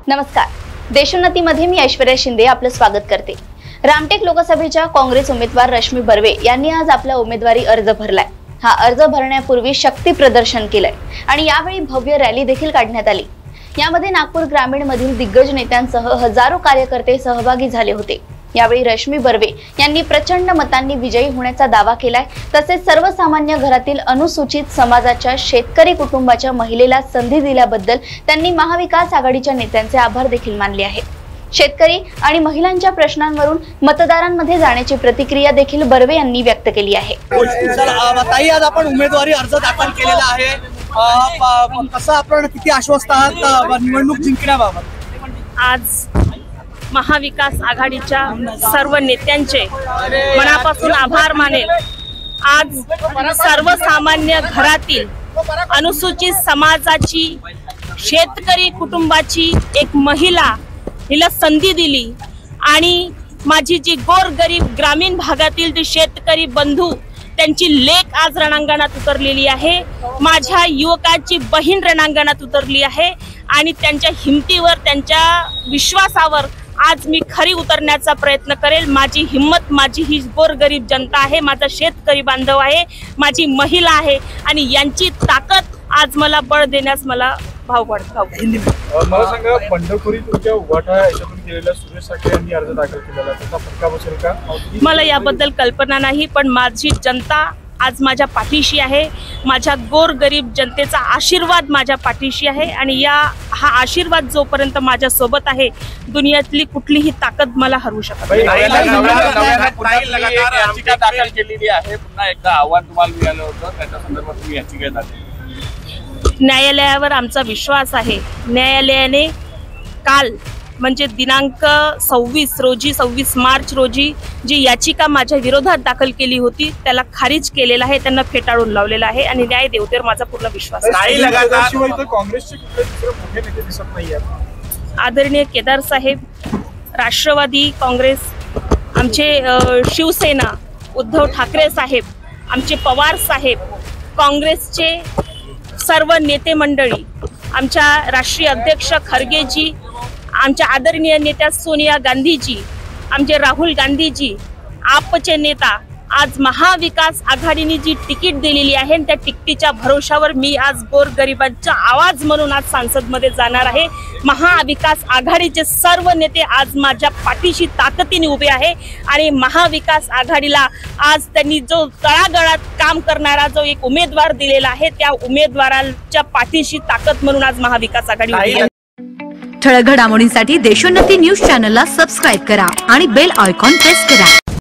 नमस्कार, देशोन्नतीमध्ये मी ऐश्वर्या शिंदे आपलं स्वागत करते। रामटेक लोकसभेच्या काँग्रेस उमेदवार रश्मी बर्वे यांनी आज आपला उमेदवारी अर्ज भरलाय। हा अर्ज भरण्यापूर्वी शक्ती प्रदर्शन केलंय आणि यावेळी भव्य रॅली देखील काढण्यात आली। यामध्ये नागपूर ग्रामीण मधील दिग्गज नेत्यांसह हजारो कार्यकर्ते सहभागी झाले होते। यावेळी रश्मी बर्वे यांनी प्रचंड मतांनी विजयी होण्याचा दावा केलाय। तसेच सर्वसामान्य घरातील अनुसूचित समाजाच्या शेतकरी कुटुंबाच्या महिलेला संधी दिल्याबद्दल त्यांनी महाविकास आघाडीच्या नेत्यांचे आभार देखील मानले आहेत। शेतकरी आणि महिलांच्या प्रश्नांवरून मतदारांमध्ये जाण्याची प्रतिक्रिया देखील बर्वे यांनी व्यक्त केली आहे। ताई, आज आपण उमेदवारी अर्ज दाखल केलेला आहे। कसं आपण किती आश्वस्त आहात निवडणूक जिंकण्याबाबत? आज महाविकास आघाडीच्या सर्व नेत्यांचे मनापासून आभार मानेल। आज सर्वसामान्य घरातील अनुसूचित समाजाची शेतकरी कुटुंबाची एक महिला हिला संधी दिली आणि माझी जी गोरगरीब ग्रामीण भागातील जे शेतकरी बंधू त्यांची लेक आज रणांगणात उतरलेली आहे। माझ्या युवकाची बहीण रणांगणात उतरली आहे आणि त्यांच्या हिमतीवर त्यांच्या विश्वासावर आज मी खरी उतरण्याचा प्रयत्न करेल। माझी हिम्मत, माझी ही गोरगरीब जनता आहे, माझा शेतकरी बांधव आहे, माझी महिला आहे आणि यांची ताकद आज मला बळ देण्यास मला भाव पडतो। मला सांगा, पंढरपुरी तुमच्या उभाटा याच्यातून केलेल्या सुरेश साठे यांनी अर्ज दाखल केलेला, त्याचा फटका बसेल का? मला याबद्दल कल्पना नाही, पण माझी जनता आज माझ्या पाठीशी आहे। माझ्या गोरगरीब जनतेचा आशीर्वाद माझ्या पाठीशी आहे आणि हा आशीर्वाद जोपर्यंत माझ्या सोबत आहे, दुनियातली कुठलीही ताकद मला हरवू शकत नाही। दाखल केलेली आहे, पुन्हा एकदा आव्हान तुम्हाला मिळालं होतं, त्याच्या संदर्भात तुम्ही याचिका दाखल? न्यायालयावर आमचा विश्वास आहे। न्यायालयाने काल म्हणजे दिनांक 26 मार्च रोजी जी याचिका माझ्या विरोधात दाखल केली होती त्याला खारिज केलेला आहे, त्यांना फेटाळून लावलेला आहे आणि न्याय देवतेवर माझा पूर्ण विश्वास आहे। आदरणीय केदार साहेब, राष्ट्रवादी काँग्रेस, आमचे शिवसेना उद्धव ठाकरे साहेब, आमचे पवार साहेब, काँग्रेसचे सर्व नेते मंडळी, आमच्या राष्ट्रीय अध्यक्ष खरगेजी, आमच्या आदरणीय नेत्या सोनिया गांधीजी, आमचे राहुल गांधीजी, आपचे नेता, आज महाविकास आघाडीने जी तिकीट दिलेली आहे त्या तिकिटीच्या भरोशावर मी आज गोरगरिबांचा आवाज म्हणून आज संसदमध्ये जाणार आहे। महाविकास आघाडीचे सर्व नेते आज माझ्या पाठीशी ताकदीने उभे आहे आणि महाविकास आघाडीला आज त्यांनी जो तळागाळात काम करणारा जो एक उमेदवार दिलेला आहे त्या उमेदवाराच्या पाठीशी ताकद म्हणून आज महाविकास आघाडी उभी आहे। ठळक घडामोडींसाठी देशोन्नती न्यूज चॅनलला सबस्क्राइब करा आणि बेल आयकॉन प्रेस करा।